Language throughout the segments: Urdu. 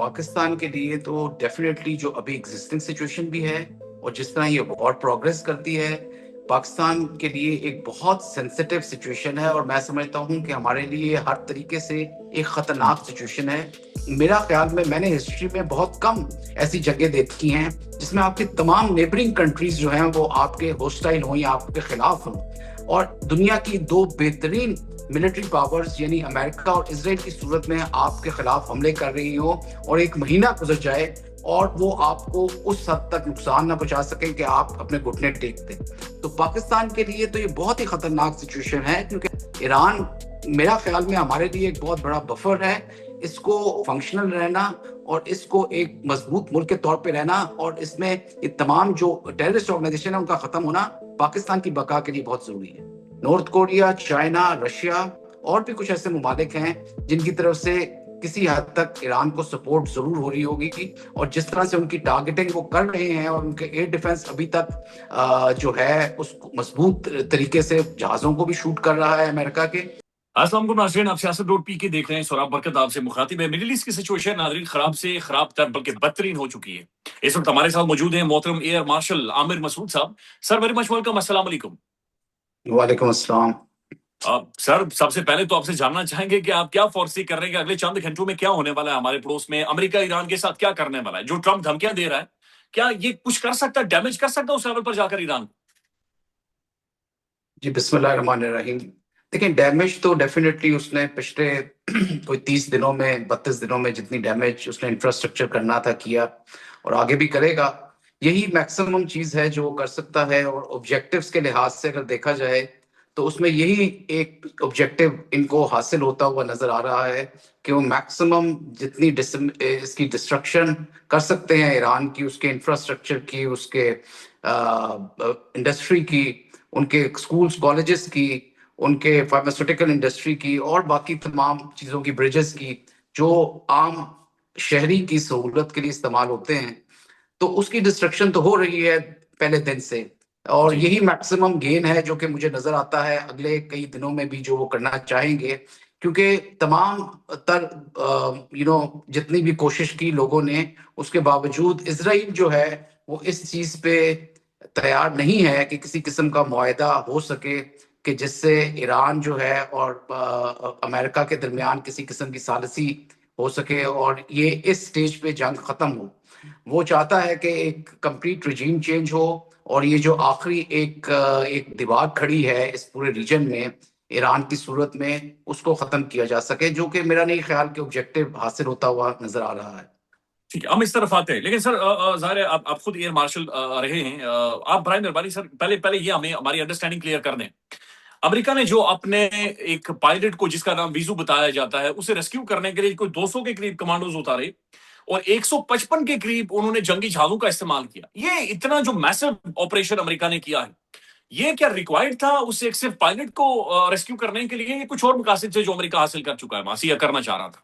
پاکستان کے لیے تو ڈیفینیٹلی جو ابھی ایگزسٹنگ سچویشن بھی ہے اور جس طرح یہ وار پروگرس کرتی ہے، پاکستان کے لیے ایک بہت سینسیٹیو سچویشن ہے، اور میں سمجھتا ہوں کہ ہمارے لیے ہر طریقے سے ایک خطرناک سچویشن ہے۔ میرا خیال میں نے ہسٹری میں بہت کم ایسی جگہ دیکھی ہیں جس میں آپ کے تمام نیبرنگ کنٹریز جو ہیں وہ آپ کے ہوسٹائل ہوں یا آپ کے خلاف ہوں، اور دنیا کی دو بہترین ملٹری پاورز یعنی امریکہ اور اسرائیل کی صورت میں آپ کے خلاف حملے کر رہی ہو، اور ایک مہینہ گزر جائے اور وہ آپ کو اس حد تک نقصان نہ پہنچا سکیں کہ آپ اپنے گھٹنے ٹیک دیں۔ تو پاکستان کے لیے تو یہ بہت ہی خطرناک سچویشن ہے، کیونکہ ایران میرا خیال میں ہمارے لیے ایک بہت بڑا بفر ہے۔ اس کو فنکشنل رہنا اور اس کو ایک مضبوط ملک کے طور پہ رہنا، اور اس میں یہ تمام جو ٹیررسٹ آرگنائزیشن ہے ان کا ختم ہونا پاکستان کی بقا کے لیے بہت ضروری ہے۔ نارتھ کوریا، چائنا، رشیا اور بھی کچھ ایسے ممالک ہیں جن کی طرف سے کسی حد تک ایران کو سپورٹ ضرور ہو رہی ہوگی، اور جس طرح سے ان کی ٹارگیٹنگ وہ کر رہے ہیں اور ان کے ایئر ڈیفنس ابھی تک جو ہے اس کو مضبوط طریقے سے جہازوں کو بھی شوٹ کر رہا ہے امریکہ کے۔ السلام علیکم ناظرین، آپ سیاست ڈاٹ پی کے دیکھ رہے ہیں، سوراب برکت آپ سے مخاطب ہے۔ مڈل ایسٹ کی سچویشن ناظرین خراب سے خراب تر بلکہ بدترین ہو چکی ہے۔ اس وقت ہمارے ساتھ موجود ہیں محترم ایئر مارشل عامر مسعود صاحب۔ سر ویری مچ ویلکم، السلام علیکم۔ وعلیکم السلام۔ سر سب سے پہلے تو آپ سے جاننا چاہیں گے کہ آپ کیا فورسی کر رہے ہیں کہ اگلے چند گھنٹوں میں کیا ہونے والا ہے ہمارے پڑوس میں؟ امریکہ ایران کے ساتھ کیا کرنے والا ہے؟ جو ٹرمپ دھمکیاں دے رہا ہے، کیا یہ کچھ کر سکتا ہے، ڈیمیج کر سکتا ہے اس لیول پر جا کر ایران؟ جی بسم اللہ الرحمن الرحیم۔ دیکھیں، ڈیمیج تو ڈیفینیٹلی اس نے پچھلے کوئی 30 دنوں میں 32 دنوں میں جتنی ڈیمیج اس نے انفراسٹرکچر کرنا تھا کیا، اور آگے بھی کرے گا۔ یہی میکسیمم چیز ہے جو وہ کر سکتا ہے، اور آبجیکٹیوز کے لحاظ سے اگر دیکھا جائے تو اس میں یہی ایک آبجیکٹیو ان کو حاصل ہوتا ہوا نظر آ رہا ہے کہ وہ میکسیمم جتنی اس کی ڈسٹرکشن کر سکتے ہیں ایران کی، اس کے انفراسٹرکچر کی، اس کے انڈسٹری کی، ان کے اسکولز کالجز کی، ان کے فارماسیوٹیکل انڈسٹری کی، اور باقی تمام چیزوں کی، بریجز کی جو عام شہری کی سہولت کے لیے استعمال ہوتے ہیں، تو اس کی ڈسٹرکشن تو ہو رہی ہے پہلے دن سے، اور یہی میکسیمم گین ہے جو کہ مجھے نظر آتا ہے اگلے کئی دنوں میں بھی جو وہ کرنا چاہیں گے، کیونکہ تمام تر جتنی بھی کوشش کی لوگوں نے، اس کے باوجود اسرائیل جو ہے وہ اس چیز پہ تیار نہیں ہے کہ کسی قسم کا معاہدہ ہو سکے کہ جس سے ایران جو ہے اور امریکہ کے درمیان کسی قسم کی ثالثی ہو سکے اور یہ اس سٹیج پہ جنگ ختم ہو۔ وہ چاہتا ہے کہ ایک کمپلیٹ رجیم چینج ہو، اور یہ جو آخری ایک دیوار کھڑی ہے اس پورے ریجن میں ایران کی صورت میں، اس کو ختم کیا جا سکے، جو کہ میرا نہیں خیال کہ آبجیکٹیو حاصل ہوتا ہوا نظر آ رہا ہے۔ ٹھیک ہے، ہم اس طرف آتے ہیں، لیکن سر ظاہر ہے آپ خود ایئر مارشل رہے ہیں، آپ برائے مہربانی سر پہلے یہ ہمیں ہماری انڈرسٹینڈنگ کلیئر کر دیں۔ امریکہ نے جو اپنے ایک پائلٹ کو جس کا نام ویزو بتایا جاتا ہے، اسے ریسکیو کرنے کے لیے کوئی 200 کے قریب کمانڈوز اتارے اور 155 کے قریب انہوں نے جنگی جہازوں کا استعمال کیا۔ یہ اتنا جو میسو آپریشن امریکہ نے کیا ہے، یہ کیا ریکوائرڈ تھا اس ایک صرف پائلٹ کو ریسکیو کرنے کے لیے، یہ کچھ اور مقاصد تھے جو امریکہ حاصل کر چکا ہے وہاں سے یا کرنا چاہ رہا تھا؟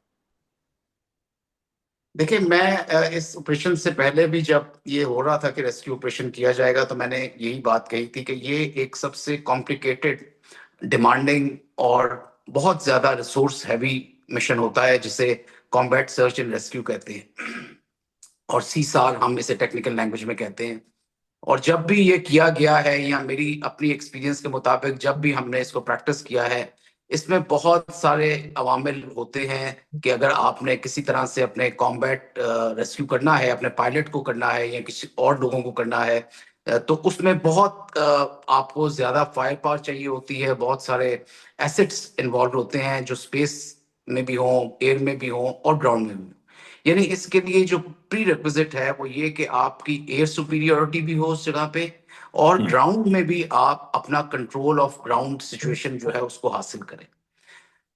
دیکھیں، میں اس آپریشن سے پہلے بھی جب یہ ہو رہا تھا کہ ریسکیو آپریشن کیا جائے گا، تو میں نے یہی بات کہی تھی کہ یہ ایک سب سے کمپلیکیٹڈ، ڈیمانڈنگ اور بہت زیادہ ریسورس ہیوی مشن ہوتا ہے، جسے کمبیٹ سرچ اینڈ ریسکیو کہتے ہیں، اور سی سار ہم اسے ٹیکنیکل لینگویج میں کہتے ہیں۔ اور جب بھی یہ کیا گیا ہے، یا میری اپنی ایکسپیرینس کے مطابق جب بھی ہم نے اس کو پریکٹس کیا ہے، اس میں بہت سارے عوامل ہوتے ہیں کہ اگر آپ نے کسی طرح سے اپنے کمبیٹ ریسکیو کرنا ہے، اپنے پائلٹ کو کرنا ہے یا کسی اور لوگوں کو کرنا ہے، تو اس میں بہت آپ کو زیادہ فائر پاور چاہیے ہوتی ہے، بہت سارے ایسٹس انوالو ہوتے ہیں جو اسپیس میں بھی ہوں، ایئر میں بھی ہوں اور گراؤنڈ میں بھی ہوں۔ یعنی اس کے لیے جو پری ریکوزٹ ہے وہ یہ کہ آپ کی ایئر سپیریورٹی بھی ہو اس جگہ پہ، اور گراؤنڈ میں بھی آپ اپنا کنٹرول آف گراؤنڈ سچویشن جو ہے اس کو حاصل کریں۔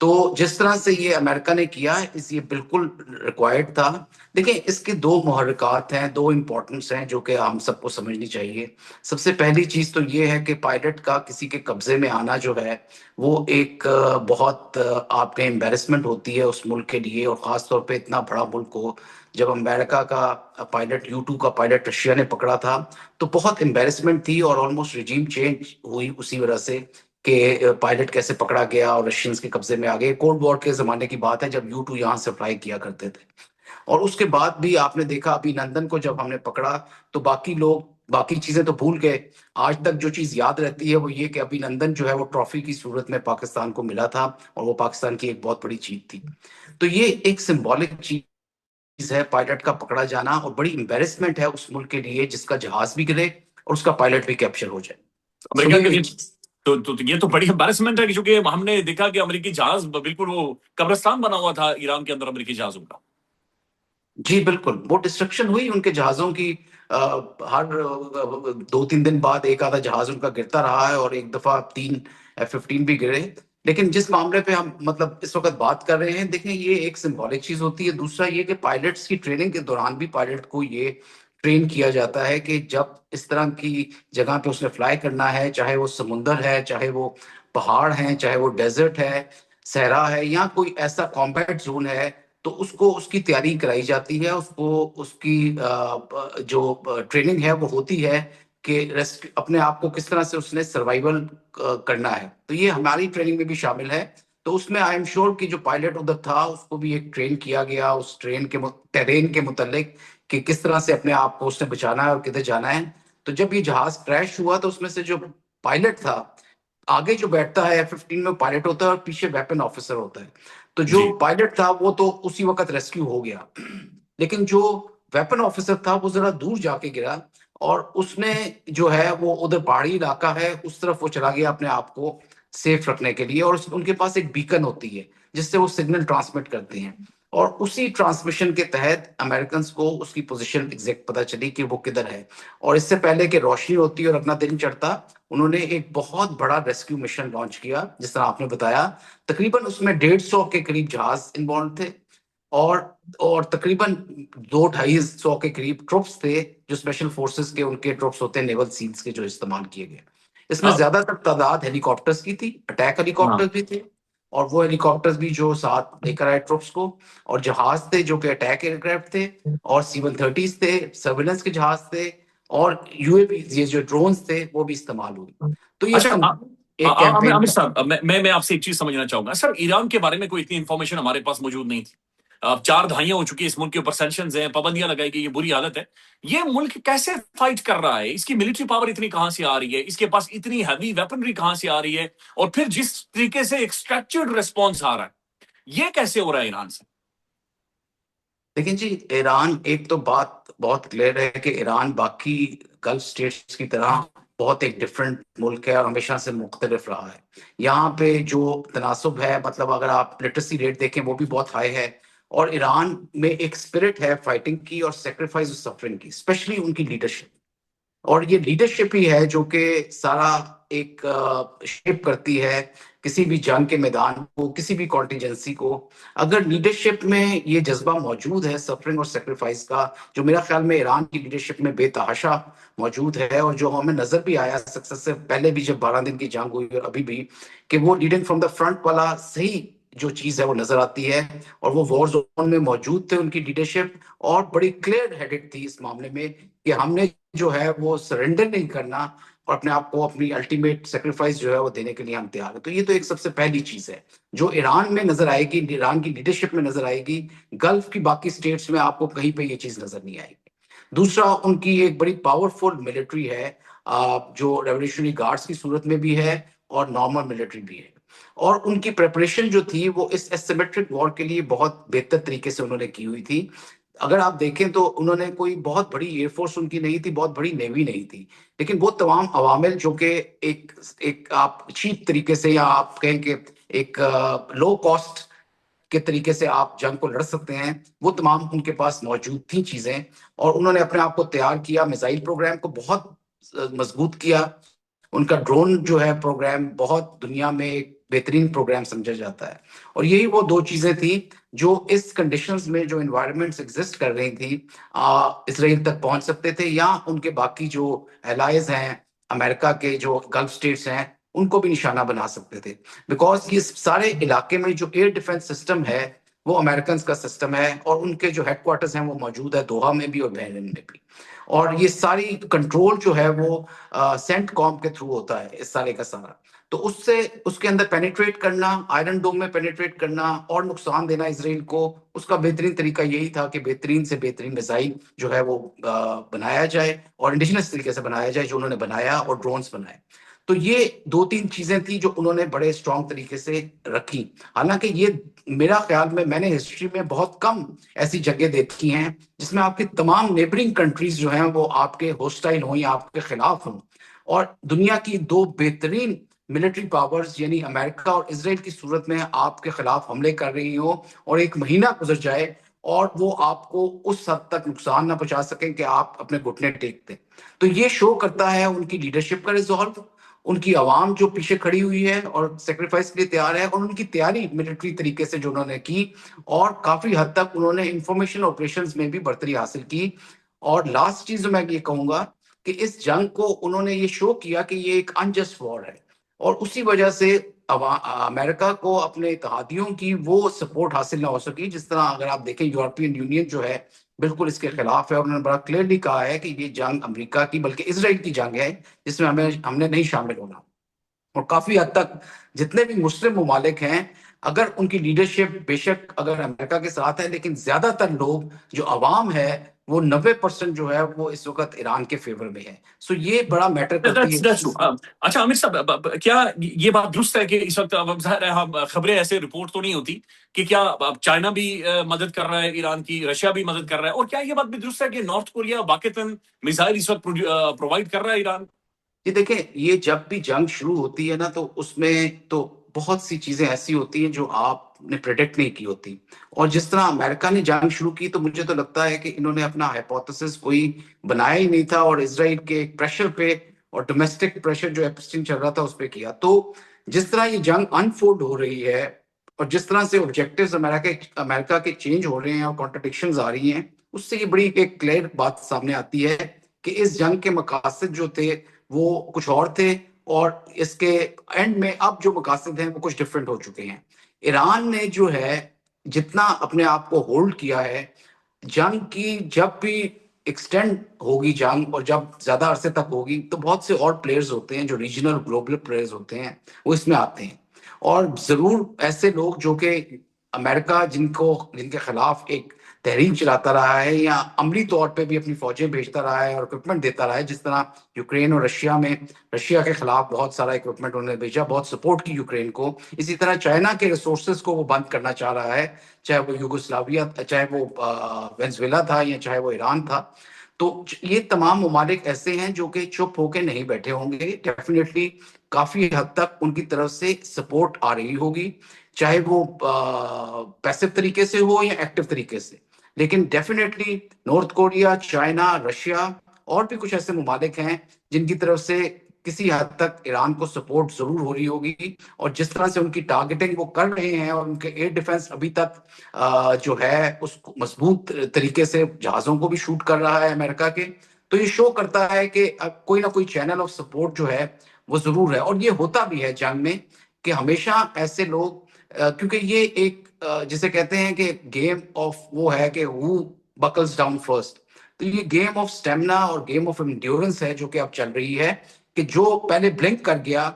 تو جس طرح سے یہ امریکہ نے کیا، یہ بالکل ریکوائرڈ تھا۔ دیکھیں، اس کے دو محرکات ہیں، دو امپورٹنس ہیں جو کہ ہم سب کو سمجھنی چاہیے۔ سب سے پہلی چیز تو یہ ہے کہ پائلٹ کا کسی کے قبضے میں آنا جو ہے وہ ایک بہت آپ کے امبیرسمنٹ ہوتی ہے اس ملک کے لیے، اور خاص طور پہ اتنا بڑا ملک ہو۔ جب امریکہ کا پائلٹ U2 کا پائلٹ رشیا نے پکڑا تھا تو بہت امبیرسمنٹ تھی، اور آلموسٹ رجیم چینج ہوئی اسی وجہ سے کہ پائلٹ کیسے پکڑا گیا اور رشینز کے قبضے میں آ گئے۔ کولڈ وار کے زمانے کی بات ہے جب U2 یہاں سے فلائی کیا کرتے تھے۔ اور اس کے بعد بھی آپ نے دیکھا ابھی نندن کو جب ہم نے پکڑا تو باقی لوگ باقی چیزیں تو بھول گئے. آج تک جو چیز یاد رہتی ہے وہ یہ کہ ابھی نندن جو ہے وہ ٹرافی کی صورت میں پاکستان کو ملا تھا اور وہ پاکستان کی ایک بہت بڑی جیت تھی. تو یہ ایک سمبولک چیز ہے پائلٹ کا پکڑا جانا, اور بڑی امبیرسمنٹ ہے اس ملک کے لیے جس کا جہاز بھی گرے اور اس کا پائلٹ بھی کیپچر ہو جائے. سو امریکہ کے یہ لیے تو یہ تو بڑی امبیرسمنٹ ہے کہ چونکہ ہم نے دیکھا کہ امریکی جہاز بالکل وہ قبرستان بنا ہوا تھا ایران کے اندر امریکی جہازوں کا. جی بالکل, وہ ڈسٹرکشن ہوئی ان کے جہازوں کی. ہر 2-3 دن بعد ایک آدھا جہاز ان کا گرتا رہا ہے, اور ایک دفعہ 3 F-15 بھی گرے. لیکن جس معاملے پہ ہم مطلب اس وقت بات کر رہے ہیں, دیکھیں یہ ایک سمبولک چیز ہوتی ہے. دوسرا یہ کہ پائلٹس کی ٹریننگ کے دوران بھی پائلٹ کو یہ ٹرین کیا جاتا ہے کہ جب اس طرح کی جگہ پہ اس نے فلائی کرنا ہے, چاہے وہ سمندر ہے, چاہے وہ پہاڑ ہیں, چاہے وہ ڈیزرٹ ہے, صحرا ہے, یا کوئی ایسا کمبیٹ زون ہے, تو اس کو اس کی تیاری کرائی جاتی ہے. اس کو اس کی جو ٹریننگ ہے وہ ہوتی ہے کہ اپنے آپ کو کس طرح سے اس نے سروائیول کرنا ہے. تو یہ ہماری ٹریننگ میں بھی شامل ہے. تو اس میں آئی ایم شیور کہ جو پائلٹ ادھر تھا اس کو بھی ایک ٹرین کیا گیا اس ٹرین کے متعلق کہ کس طرح سے اپنے آپ کو اس نے بچانا ہے اور کدھر جانا ہے. تو جب یہ جہاز کریش ہوا تو اس میں سے جو پائلٹ تھا, آگے جو بیٹھتا ہے F-15 میں پائلٹ ہوتا ہے اور پیچھے ویپن آفیسر ہوتا ہے. تو جو جی پائلٹ تھا وہ تو اسی وقت ریسکیو ہو گیا, لیکن جو ویپن آفیسر تھا وہ ذرا دور جا کے گرا, اور اس نے جو ہے وہ ادھر پہاڑی علاقہ ہے اس طرف وہ چلا گیا اپنے آپ کو سیف رکھنے کے لیے. اور ان کے پاس ایک بیکن ہوتی ہے جس سے وہ سگنل ٹرانسمٹ کرتے ہیں, اور اسی ٹرانسمیشن کے تحت امریکنز کو اس کی پوزیشن ایگزیکٹ پتہ چلی کہ وہ کدھر ہے. اور اس سے پہلے کہ روشنی ہوتی اور اپنا دن چڑھتا, انہوں نے ایک بہت بڑا ریسکیو مشن لانچ کیا. جس طرح آپ نے بتایا تقریباً اس میں 150 کے قریب جہاز انوالو تھے, اور تقریباً 200-250 کے قریب ٹروپس تھے جو اسپیشل فورسز کے ان کے ٹروپس ہوتے ہیں نیول سیلز کے جو استعمال کیے گئے. اس میں اب زیادہ تر تعداد ہیلی کاپٹرز کی تھی, اٹیک ہیلی ہاں کاپٹرز بھی تھے, اور وہ ہیلی کاپٹرز بھی جو ساتھ لے کر آئے ٹروپس کو, اور جہاز تھے جو کہ اٹیک ایئر کرافٹ تھے, اور C-130 تھے, سرویلنس کے جہاز تھے, اور UAV یہ جو ڈرونز تھے وہ بھی استعمال ہوئی. تو یہ اچھا ایک کیمپین عامر تھا. صاحب میں آپ سے ایک چیز سمجھنا چاہوں گا سر. ایران کے بارے میں کوئی اتنی انفارمیشن ہمارے پاس موجود نہیں تھی. اب 4 دہائیاں ہو چکی ہے اس ملک کے اوپر سینکشنز ہیں, پابندیاں لگائی گئی, یہ بری حالت ہے. یہ ملک کیسے فائٹ کر رہا ہے؟ اس کی ملٹری پاور اتنی کہاں سے آ رہی ہے؟ اس کے پاس اتنی ہیوی ویپنری کہاں سے آ رہی ہے؟ اور پھر جس طریقے سے ایک اسٹرکچرڈ ریسپانس آ رہا ہے, یہ کیسے ہو رہا ہے ایران سے؟ لیکن جی ایران ایک تو بات بہت کلیئر ہے کہ ایران باقی گلف اسٹیٹس کی طرح بہت ایک ڈفرینٹ ملک ہے اور ہمیشہ سے مختلف رہا ہے. یہاں پہ جو تناسب ہے, مطلب اگر آپ لٹریسی ریٹ دیکھیں وہ بھی بہت ہائی ہے, اور ایران میں ایک اسپرٹ ہے فائٹنگ کی اور سیکریفائس اور سفرنگ کی, اسپیشلی ان کی لیڈرشپ. اور یہ لیڈرشپ ہی ہے جو کہ سارا ایک شیپ کرتی ہے کسی بھی جنگ کے میدان کو, کسی بھی کانٹینجنسی کو. اگر لیڈرشپ میں یہ جذبہ موجود ہے سفرنگ اور سیکریفائس کا, جو میرا خیال میں ایران کی لیڈرشپ میں بے تحاشا موجود ہے, اور جو ہمیں نظر بھی آیا سکسس سے پہلے بھی جب 12 دن کی جنگ ہوئی اور ابھی بھی, کہ وہ لیڈنگ فرام دا فرنٹ والا صحیح جو چیز ہے وہ نظر آتی ہے. اور وہ وار زون میں موجود تھے ان کی لیڈرشپ, اور بڑی کلیئر ہیڈڈ تھی اس معاملے میں کہ ہم نے جو ہے وہ سرنڈر نہیں کرنا, اور اپنے آپ کو اپنی الٹیمیٹ سیکریفائس جو ہے وہ دینے کے لیے ہم تیار ہیں. تو یہ تو ایک سب سے پہلی چیز ہے جو ایران میں نظر آئے گی, ایران کی لیڈرشپ میں نظر آئے گی. گلف کی باقی سٹیٹس میں آپ کو کہیں پہ یہ چیز نظر نہیں آئے گی. دوسرا, ان کی ایک بڑی پاورفل ملٹری ہے جو ریولیوشنری گارڈز کی صورت میں بھی ہے اور نارمل ملٹری بھی ہے. اور ان کی پریپریشن جو تھی وہ اس ایسیمیٹرک وار کے لیے بہت بہتر طریقے سے انہوں نے کی ہوئی تھی. اگر آپ دیکھیں تو انہوں نے کوئی بہت بڑی ایئر فورس ان کی نہیں تھی, بہت بڑی نیوی نہیں تھی, لیکن وہ تمام عوامل جو کہ ایک آپ چیپ طریقے سے, یا آپ کہیں کہ ایک لو کاسٹ کے طریقے سے آپ جنگ کو لڑ سکتے ہیں, وہ تمام ان کے پاس موجود تھیں چیزیں. اور انہوں نے اپنے آپ کو تیار کیا, میزائل پروگرام کو بہت مضبوط کیا. ان کا ڈرون جو ہے پروگرام بہت دنیا میں ایک بہترین پروگرام سمجھا جاتا ہے. اور یہی وہ 2 چیزیں تھیں جو اس کنڈیشنز میں جو انوائرمنٹس ایگزسٹ کر رہی تھی اسرائیل تک پہنچ سکتے تھے, یا ان کے باقی جو الائز ہیں امریکہ کے جو گلف اسٹیٹس ہیں ان کو بھی نشانہ بنا سکتے تھے. بیکاز یہ سارے علاقے میں جو ایئر ڈیفنس سسٹم ہے وہ امریکنز کا سسٹم ہے، اور ان کے جو ہیڈ کوارٹرز ہیں وہ موجود ہے دوحہ میں بھی اور بحرین میں بھی، اور یہ ساری کنٹرول جو ہے وہ سینٹ کام کے تھرو ہوتا ہے اس سارے کا سارا. تو اس سے اس کے اندر پینیٹریٹ کرنا، آئرن ڈوم میں پینیٹریٹ کرنا اور نقصان دینا اسرائیل کو، اس کا بہترین طریقہ یہی تھا کہ بہترین سے بہترین میزائل جو ہے وہ بنایا جائے اور انڈیجنس طریقے سے بنایا جائے، جو انہوں نے بنایا، اور ڈرونز بنائے. تو یہ دو تین چیزیں تھیں جو انہوں نے بڑے اسٹرانگ طریقے سے رکھی. حالانکہ یہ میرا خیال میں نے ہسٹری میں بہت کم ایسی جگہ دیکھی ہیں جس میں آپ کی تمام نیبرنگ کنٹریز جو ہیں وہ آپ کے ہوسٹائل ہوں یا آپ کے خلاف ہوں، اور دنیا کی دو بہترین ملٹری پاورز یعنی امریکہ اور اسرائیل کی صورت میں آپ کے خلاف حملے کر رہی ہوں، اور ایک مہینہ گزر جائے اور وہ آپ کو اس حد تک نقصان نہ پہنچا سکیں کہ آپ اپنے گھٹنے ٹیک دیں. تو یہ شو کرتا ہے ان کی لیڈرشپ کا ریزالو، ان کی عوام جو پیچھے کھڑی ہوئی ہے اور سیکریفائس کے لیے تیار ہے، اور ان کی تیاری ملٹری طریقے سے جو انہوں نے کی، اور کافی حد تک انہوں نے انفارمیشن آپریشنز میں بھی برتری حاصل کی. اور لاسٹ چیز میں یہ کہوں گا کہ اس جنگ کو انہوں نے یہ شو کیا کہ یہ ایک انجسٹ وار ہے، اور اسی وجہ سے امریکہ کو اپنے اتحادیوں کی وہ سپورٹ حاصل نہ ہو سکی. جس طرح اگر آپ دیکھیں یورپین یونین جو ہے بالکل اس کے خلاف ہے، اور انہوں نے بڑا کلیئرلی کہا ہے کہ یہ جنگ امریکہ کی بلکہ اسرائیل کی جنگ ہے جس میں ہم نے نہیں شامل ہونا. اور کافی حد تک جتنے بھی مسلم ممالک ہیں، اگر ان کی لیڈرشپ بے شک اگر امریکہ کے ساتھ ہے، لیکن زیادہ تر لوگ جو عوام ہے وہ 90% جو ہے وہ اس وقت ایران کے فیور میں ہے. سو یہ بڑا میٹر کرتی ہے. That's true. اچھا عامر صاحب، کیا یہ بات درست ہے کہ اس وقت اب ظاہر ہے ہم خبریں ایسے رپورٹ تو نہیں ہوتی کہ کیا چائنا بھی مدد کر رہا ہے ایران کی، رشیا بھی مدد کر رہا ہے، اور کیا یہ بات بھی درست ہے کہ نارتھ کوریا واقعتاً میزائل اس وقت پرووائڈ کر رہا ہے ایران؟ یہ دیکھیں، یہ جب بھی جنگ شروع ہوتی ہے نا تو اس میں تو بہت سی چیزیں ایسی ہوتی ہیں جو آپ نے پریڈکٹ نہیں کی ہوتی. اور جس طرح امریکہ نے جنگ شروع کی تو مجھے تو لگتا ہے کہ انہوں نے اپنا ہائپوتھیسس کوئی بنایا ہی نہیں تھا، اور اسرائیل کے پریشر پہ اور ڈومیسٹک پریشر جو ایپسٹین چل رہا تھا اس پہ کیا. تو جس طرح یہ جنگ انفولڈ ہو رہی ہے اور جس طرح سے آبجیکٹیوز امریکہ کے چینج ہو رہے ہیں اور کانٹرڈکشنز آ رہی ہیں، اس سے یہ بڑی ایک کلیئر بات سامنے آتی ہے کہ اس جنگ کے مقاصد جو تھے وہ کچھ اور تھے، اور اس کے اینڈ میں اب جو مقاصد ہیں وہ کچھ ڈفرینٹ ہو چکے ہیں. ایران نے جو ہے جتنا اپنے آپ کو ہولڈ کیا ہے، جنگ کی جب بھی ایکسٹینڈ ہوگی جنگ اور جب زیادہ عرصے تک ہوگی تو بہت سے اور پلیئرز ہوتے ہیں جو ریجنل گلوبل پلیئرز ہوتے ہیں، وہ اس میں آتے ہیں. اور ضرور ایسے لوگ جو کہ امریکہ جن کے خلاف ایک تحریک چلاتا رہا ہے یا عملی طور پہ بھی اپنی فوجیں بھیجتا رہا ہے اور اکوپمنٹ دیتا رہا ہے، جس طرح یوکرین اور رشیا میں رشیا کے خلاف بہت سارا اکوپمنٹ انہوں نے بھیجا، بہت سپورٹ کی یوکرین کو. اسی طرح چائنا کے ریسورسز کو وہ بند کرنا چاہ رہا ہے، چاہے وہ یوگوسلاویا، چاہے وہ وینزویلا تھا یا چاہے وہ ایران تھا. تو یہ تمام ممالک ایسے ہیں جو کہ چپ ہو کے نہیں بیٹھے ہوں گے. ڈیفینیٹلی کافی حد تک ان کی طرف سے سپورٹ آ رہی ہوگی، چاہے وہ پیسو طریقے سے ہو یا ایکٹیو طریقے سے. لیکن definitely north Korea, China, Russia اور بھی کچھ ایسے ممالک ہیں جن کی طرف سے کسی حد تک ایران کو سپورٹ ضرور ہو رہی ہوگی. اور جس طرح سے ان کی ٹارگیٹنگ وہ کر رہے ہیں، اور ان کے ایئر ڈیفنس ابھی تک جو ہے اس کو مضبوط طریقے سے جہازوں کو بھی شوٹ کر رہا ہے امریکہ کے، تو یہ شو کرتا ہے کہ اب کوئی نہ کوئی چینل آف سپورٹ جو ہے وہ ضرور ہے. اور یہ ہوتا بھی ہے جنگ میں کہ ہمیشہ ایسے لوگ کیونکہ یہ ایک جسے کہتے ہیں کہ گیم آف وہ ہے کہ who buckles down first. تو یہ گیم آف سٹیمنا اور گیم آف انڈیورنس ہے جو کہ اب چل رہی ہے، کہ جو پہلے بلنک کر گیا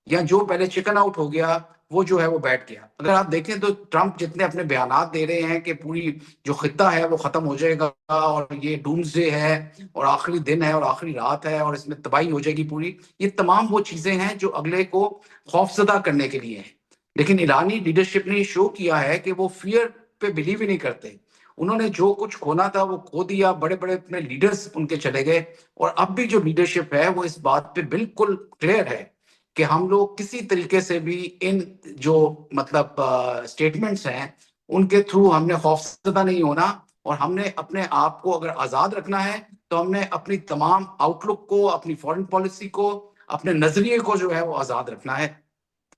یا جو پہلے چکن آؤٹ ہو گیا وہ جو ہے وہ بیٹھ گیا. اگر آپ دیکھیں تو ٹرمپ جتنے اپنے بیانات دے رہے ہیں کہ پوری جو خطہ ہے وہ ختم ہو جائے گا اور یہ ڈومز ڈے ہے اور آخری دن ہے اور آخری رات ہے اور اس میں تباہی ہو جائے گی پوری، یہ تمام وہ چیزیں ہیں جو اگلے کو خوفزدہ کرنے کے لیے ہیں. لیکن ایرانی لیڈرشپ نے شو کیا ہے کہ وہ فیئر پہ بلیو ہی نہیں کرتے. انہوں نے جو کچھ کھونا تھا وہ کھو دیا، بڑے بڑے اپنے لیڈرز ان کے چلے گئے. اور اب بھی جو لیڈرشپ ہے وہ اس بات پہ بالکل کلیئر ہے کہ ہم لوگ کسی طریقے سے بھی ان جو مطلب سٹیٹمنٹس ہیں ان کے تھرو ہم نے خوفزدہ نہیں ہونا، اور ہم نے اپنے آپ کو اگر آزاد رکھنا ہے تو ہم نے اپنی تمام آؤٹ لک کو، اپنی فورن پالیسی کو، اپنے نظریے کو جو ہے وہ آزاد رکھنا ہے.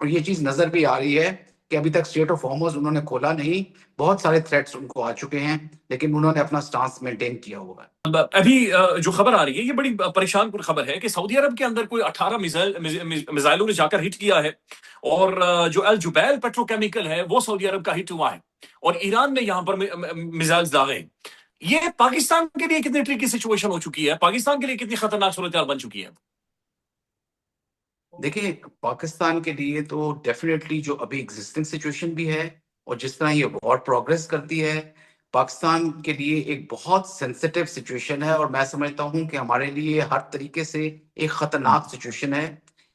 اور یہ چیز نظر بھی آ رہی ہے کہ ابھی تک اسٹریٹ آف ہارمز انہوں نے کھولا نہیں. بہت سارے تھریٹس ان کو آ چکے ہیں لیکن انہوں نے اپنا سٹانس مینٹین کیا ہوا ہے. ابھی جو خبر آ رہی ہے یہ بڑی پریشان کن خبر ہے کہ سعودی عرب کے اندر کوئی 18 میزائلوں نے جا کر ہٹ کیا ہے اور جو الجبیل پیٹرو کیمیکل ہے وہ سعودی عرب کا ہٹ ہوا ہے اور ایران نے یہاں پر میزائل داغے. یہ پاکستان کے لیے کتنی ٹرکی سچویشن ہو چکی ہے, پاکستان کے لیے کتنی خطرناک صورتحال بن چکی ہے؟ دیکھیں پاکستان کے لیے تو ڈیفینیٹلی جو ابھی ایگزسٹنگ سچویشن بھی ہے اور جس طرح یہ وار پروگریس کرتی ہے, پاکستان کے لیے ایک بہت سینسٹیو سچویشن ہے اور میں سمجھتا ہوں کہ ہمارے لیے ہر طریقے سے ایک خطرناک سچویشن ہے.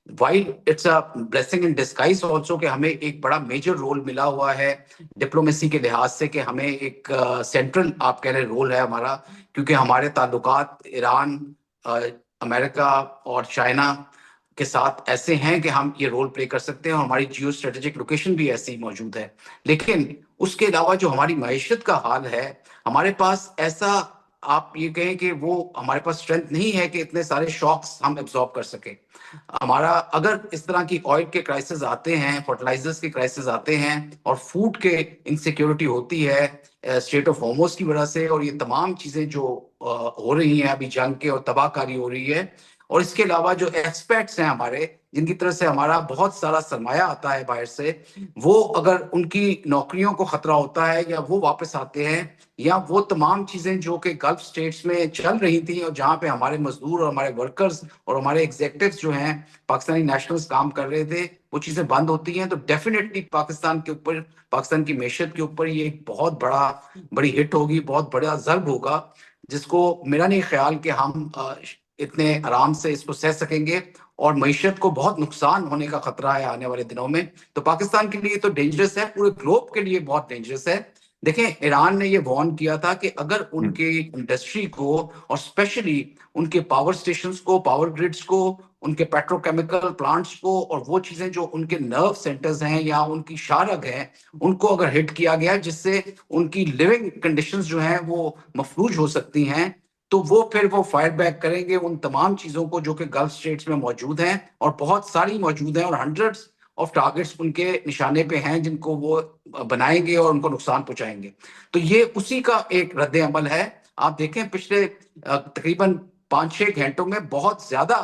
While it's a blessing in disguise also کہ ہمیں ایک بڑا میجر رول ملا ہوا ہے ڈپلومیسی کے لحاظ سے, کہ ہمیں ایک سینٹرل آپ کہہ رہے رول ہے ہمارا, کیونکہ ہمارے تعلقات ایران, امریکہ اور چائنا کے ساتھ ایسے ہیں کہ ہم یہ رول پلے کر سکتے ہیں اور ہماری جیو اسٹریٹجک لوکیشن بھی ایسی موجود ہے. لیکن اس کے علاوہ جو ہماری معیشت کا حال ہے, ہمارے پاس ایسا آپ یہ کہیں کہ وہ ہمارے پاس اسٹرینتھ نہیں ہے کہ اتنے سارے شاکس ہم ایبزارب کر سکیں. ہمارا اگر اس طرح کی آئل کے کرائسس آتے ہیں, فرٹیلائزرز کے کرائسس آتے ہیں اور فوڈ کے انسیکیورٹی ہوتی ہے اسٹریٹ آف ہارمز کی وجہ سے, اور یہ تمام چیزیں جو ہو رہی ہیں ابھی جنگ کے اور تباہ کاری ہو رہی ہے, اور اس کے علاوہ جو ایکسپیکٹس ہیں ہمارے جن کی طرف سے ہمارا بہت سارا سرمایہ آتا ہے باہر سے, وہ اگر ان کی نوکریوں کو خطرہ ہوتا ہے یا وہ واپس آتے ہیں, یا وہ تمام چیزیں جو کہ گلف اسٹیٹس میں چل رہی تھیں اور جہاں پہ ہمارے مزدور اور ہمارے ورکرز اور ہمارے ایگزیکٹوز جو ہیں پاکستانی نیشنلز کام کر رہے تھے, وہ چیزیں بند ہوتی ہیں, تو ڈیفینیٹلی پاکستان کے اوپر, پاکستان کی معیشت کے اوپر یہ ایک بہت بڑی ہٹ ہوگی, بہت بڑا ضرب ہوگا, جس کو میرا نہیں خیال کہ ہم اتنے آرام سے اس کو سہ سکیں گے, اور معیشت کو بہت نقصان ہونے کا خطرہ ہے آنے والے دنوں میں. تو پاکستان کے لیے تو ڈینجرس ہے, پورے گلوب کے لیے بہت ڈینجرس ہے. دیکھیں ایران نے یہ وارن کیا تھا کہ اگر ان کے انڈسٹری کو اور اسپیشلی ان کے پاور اسٹیشنز کو, پاور گریڈز کو, ان کے پیٹرو کیمیکل پلانٹس کو, اور وہ چیزیں جو ان کے نرو سینٹرز ہیں یا ان کی شارگ ہیں, ان کو اگر ہٹ کیا گیا جس سے ان کی لیونگ کنڈیشنز جو ہیں وہ مفلوج ہو سکتی ہیں, تو وہ پھر وہ فائر بیک کریں گے ان تمام چیزوں کو جو کہ گلف اسٹیٹس میں موجود ہیں, اور بہت ساری موجود ہیں, اور ہنڈریڈز آف ٹارگٹس ان کے نشانے پہ ہیں جن کو وہ بنائیں گے اور ان کو نقصان پہنچائیں گے. تو یہ اسی کا ایک رد عمل ہے. آپ دیکھیں پچھلے تقریباً 5-6 گھنٹوں میں بہت زیادہ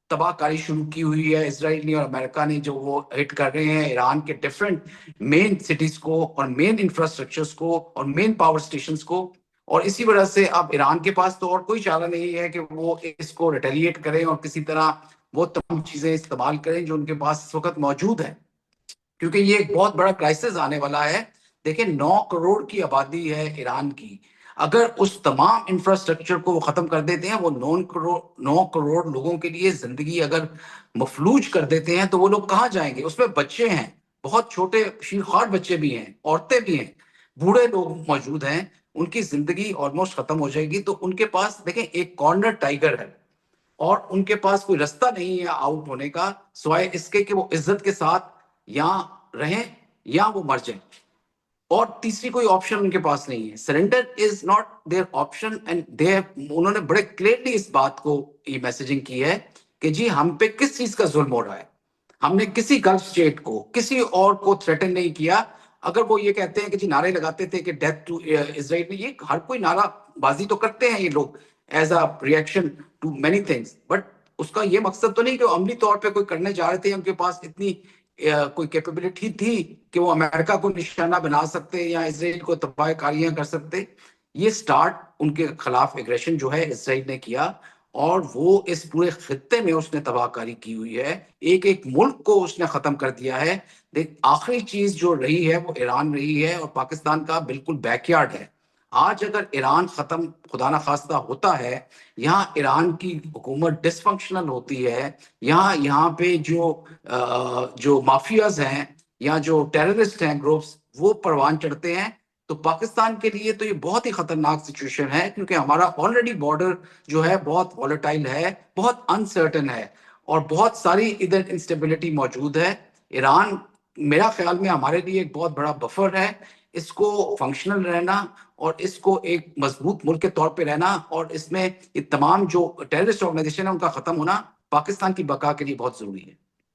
تباہ کاری شروع کی ہوئی ہے اسرائیل نے اور امریکہ نے, جو وہ ہٹ کر رہے ہیں ایران کے ڈفرینٹ مین سٹیز کو اور مین انفراسٹرکچرز کو اور مین پاور اسٹیشنز کو. اور اسی وجہ سے اب ایران کے پاس تو اور کوئی چارہ نہیں ہے کہ وہ اس کو ریٹیلیٹ کریں اور کسی طرح وہ تمام چیزیں استعمال کریں جو ان کے پاس اس وقت موجود ہیں, کیونکہ یہ ایک بہت بڑا کرائسس آنے والا ہے. دیکھیں 9 کروڑ کی آبادی ہے ایران کی, اگر اس تمام انفراسٹرکچر کو وہ ختم کر دیتے ہیں, وہ 9 کروڑ لوگوں کے لیے زندگی اگر مفلوج کر دیتے ہیں, تو وہ لوگ کہاں جائیں گے؟ اس میں بچے ہیں, بہت چھوٹے شیرخوار بچے بھی ہیں, عورتیں بھی ہیں, بوڑھے لوگ موجود ہیں, ان کی زندگی آلموسٹ ختم ہو جائے گی. تو ان کے پاس دیکھیں ایک کارنر ٹائیگر ہے اور ان کے پاس کوئی رستہ نہیں ہے آؤٹ ہونے کا سوائے اس کے کہ وہ عزت کے ساتھ یا رہیں یا وہ مر جائیں, اور تیسری کوئی آپشن ان کے پاس نہیں ہے. Surrender is not there option, and انہوں نے بڑے کلیئرلی اس بات کو یہ میسجنگ کی ہے کہ جی ہم پہ کس چیز کا ظلم ہو رہا ہے, ہم نے کسی گلف اسٹیٹ کو, کسی اور کو تھریٹن نہیں کیا. اگر وہ یہ کہتے ہیں کہ جی نعرے لگاتے تھے کہ ڈیتھ ٹو اسرائیل, یہ ہر کوئی نعرہ بازی تو کرتے ہیں یہ لوگ as a reaction to many things, but اس کا یہ مقصد تو نہیں کہ وہ عملی طور پہ کوئی کرنے جا رہے تھے, ان کے پاس اتنی کوئی کیپیبلٹی تھی کہ وہ امریکہ کو نشانہ بنا سکتے یا اسرائیل کو تباہ کاریاں کر سکتے. یہ سٹارٹ ان کے خلاف ایگریشن جو ہے اسرائیل نے کیا, اور وہ اس پورے خطے میں اس نے تباہ کاری کی ہوئی ہے, ایک ایک ملک کو اس نے ختم کر دیا ہے. آخری چیز جو رہی ہے وہ ایران رہی ہے, اور پاکستان کا بالکل بیک یارڈ ہے. آج اگر ایران ختم خدا نخواستہ ہوتا ہے, یہاں ایران کی حکومت ڈس فنکشنل ہوتی ہے, یہاں پہ جو مافیاز ہیں یا جو ٹیررسٹ ہیں گروپس وہ پروان چڑھتے ہیں, تو پاکستان کے لیے تو یہ بہت ہی خطرناک سچویشن ہے, کیونکہ ہمارا آلریڈی بارڈر جو ہے بہت والیٹائل ہے, بہت انسرٹن ہے, اور بہت ساری ادھر انسٹیبلٹی موجود ہے. ایران میرا خیال میں ہمارے لیے ایک بہت بڑا بفر ہے, اس کو فنکشنل رہنا اور اس کو ایک مضبوط ملک کے طور پہ رہنا, اور اس میں یہ تمام جو ٹیررسٹ آرگنائزیشن ہے ان کا ختم ہونا پاکستان کی بقا کے لیے بہت ضروری ہے.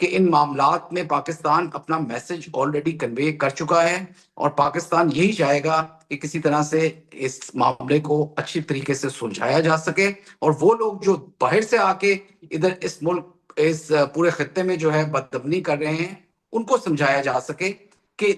کہ ان معاملات میں پاکستان اپنا میسج آلریڈی کنوے کر چکا ہے، اور پاکستان یہی چاہے گا کہ کسی طرح سے اس معاملے کو اچھی طریقے سے سلجھایا جا سکے، اور وہ لوگ جو باہر سے آ کے ادھر اس ملک اس پورے خطے میں جو ہے بدامنی کر رہے ہیں، ان کو سمجھایا جا سکے کہ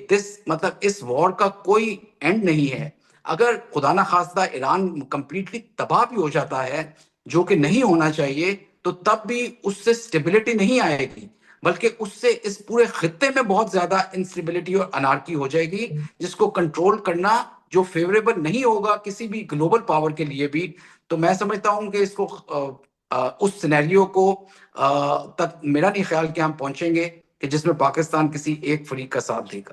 مطلب اس وار کا کوئی اینڈ نہیں ہے۔ اگر خدا نہ خواستہ ایران کمپلیٹلی تباہ بھی ہو جاتا ہے، جو کہ نہیں ہونا چاہیے، تو تب بھی اس سے سٹیبلٹی نہیں آئے گی، بلکہ اس سے اس پورے خطے میں بہت زیادہ انسٹیبلٹی اور انارکی ہو جائے گی، جس کو کنٹرول کرنا جو فیوریبل نہیں ہوگا کسی بھی گلوبل پاور کے لیے بھی۔ تو میں سمجھتا ہوں کہ اس کو اس سینیریو کو تک میرا نہیں خیال کہ ہم پہنچیں گے کہ جس میں پاکستان کسی ایک فریق کا ساتھ دے گا۔